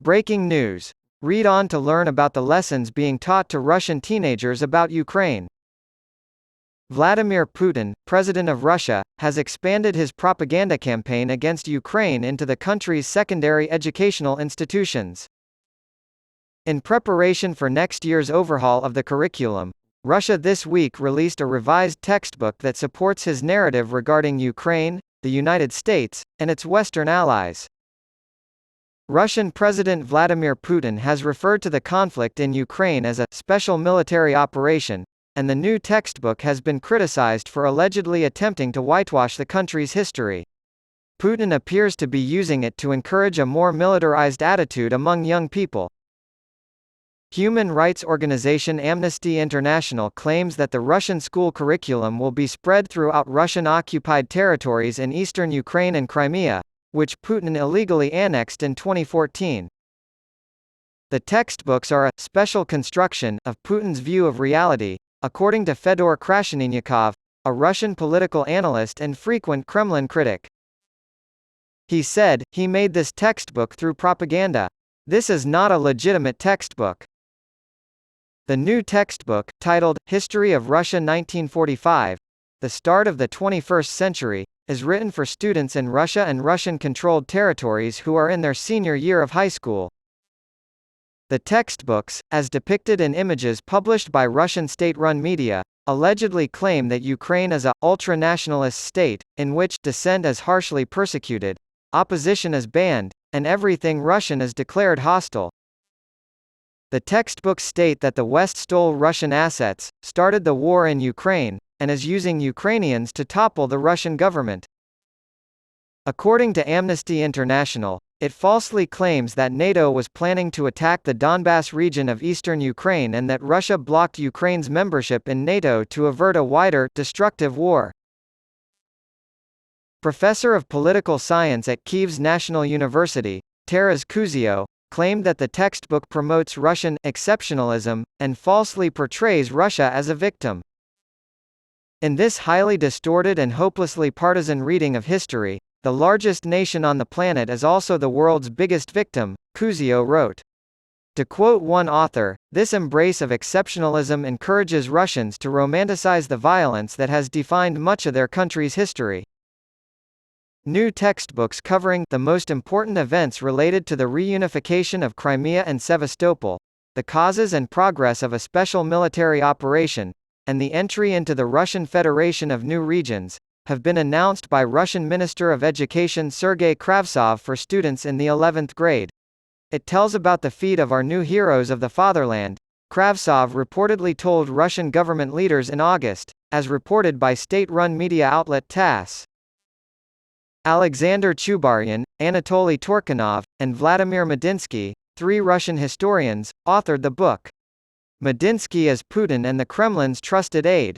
Breaking news. Read on to learn about the lessons being taught to Russian teenagers about Ukraine. Vladimir Putin, president of Russia, has expanded his propaganda campaign against Ukraine into the country's secondary educational institutions. In preparation for next year's overhaul of the curriculum, Russia this week released a revised textbook that supports his narrative regarding Ukraine, the United States, and its Western allies. Russian President Vladimir Putin has referred to the conflict in Ukraine as a special military operation, and the new textbook has been criticized for allegedly attempting to whitewash the country's history. Putin appears to be using it to encourage a more militarized attitude among young people. Human rights organization Amnesty International claims that the Russian school curriculum will be spread throughout Russian-occupied territories in eastern Ukraine and Crimea, which Putin illegally annexed in 2014. The textbooks are a special construction of Putin's view of reality, according to Fedor Krasheninnikov, a Russian political analyst and frequent Kremlin critic. He said, "He made this textbook through propaganda. This is not a legitimate textbook." The new textbook, titled History of Russia 1945, The Start of the 21st Century, is written for students in Russia and Russian-controlled territories who are in their senior year of high school. The textbooks, as depicted in images published by Russian state-run media, allegedly claim that Ukraine is a ultra-nationalist state, in which dissent is harshly persecuted, opposition is banned, and everything Russian is declared hostile. The textbooks state that the West stole Russian assets, started the war in Ukraine, and is using Ukrainians to topple the Russian government. According to Amnesty International, it falsely claims that NATO was planning to attack the Donbas region of eastern Ukraine and that Russia blocked Ukraine's membership in NATO to avert a wider, destructive war. Professor of political science at Kyiv's National University, Taras Kuzio, claimed that the textbook promotes Russian exceptionalism and falsely portrays Russia as a victim. In this highly distorted and hopelessly partisan reading of history, the largest nation on the planet is also the world's biggest victim, Kuzio wrote. To quote one author, this embrace of exceptionalism encourages Russians to romanticize the violence that has defined much of their country's history. New textbooks covering the most important events related to the reunification of Crimea and Sevastopol, the causes and progress of a special military operation, and the entry into the Russian Federation of new regions, have been announced by Russian Minister of Education Sergei Kravtsov for students in the 11th grade. It tells about the feat of our new heroes of the fatherland, Kravtsov reportedly told Russian government leaders in August, as reported by state-run media outlet TASS. Alexander Chubaryan, Anatoly Turkanov, and Vladimir Medinsky, three Russian historians, authored the book. Medinsky is Putin and the Kremlin's trusted aide.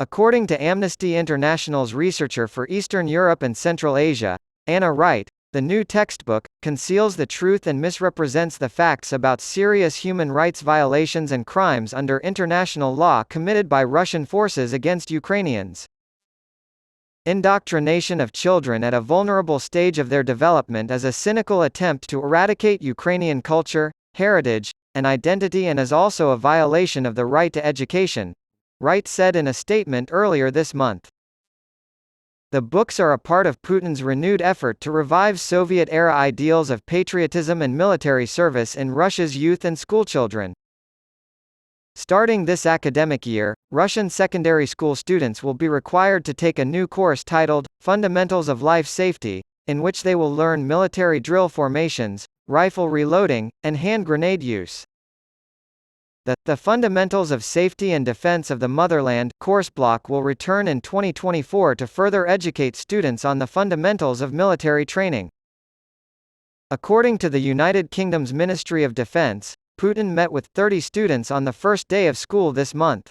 According to Amnesty International's researcher for Eastern Europe and Central Asia, Anna Wright, the new textbook conceals the truth and misrepresents the facts about serious human rights violations and crimes under international law committed by Russian forces against Ukrainians. Indoctrination of children at a vulnerable stage of their development is a cynical attempt to eradicate Ukrainian culture, heritage, and identity and is also a violation of the right to education, Wright said in a statement earlier this month. The books are a part of Putin's renewed effort to revive Soviet-era ideals of patriotism and military service in Russia's youth and schoolchildren. Starting this academic year, Russian secondary school students will be required to take a new course titled Fundamentals of Life Safety, in which they will learn military drill formations, rifle reloading, and hand grenade use. The Fundamentals of Safety and Defense of the Motherland course block will return in 2024 to further educate students on the fundamentals of military training. According to the United Kingdom's Ministry of Defence, Putin met with 30 students on the first day of school this month.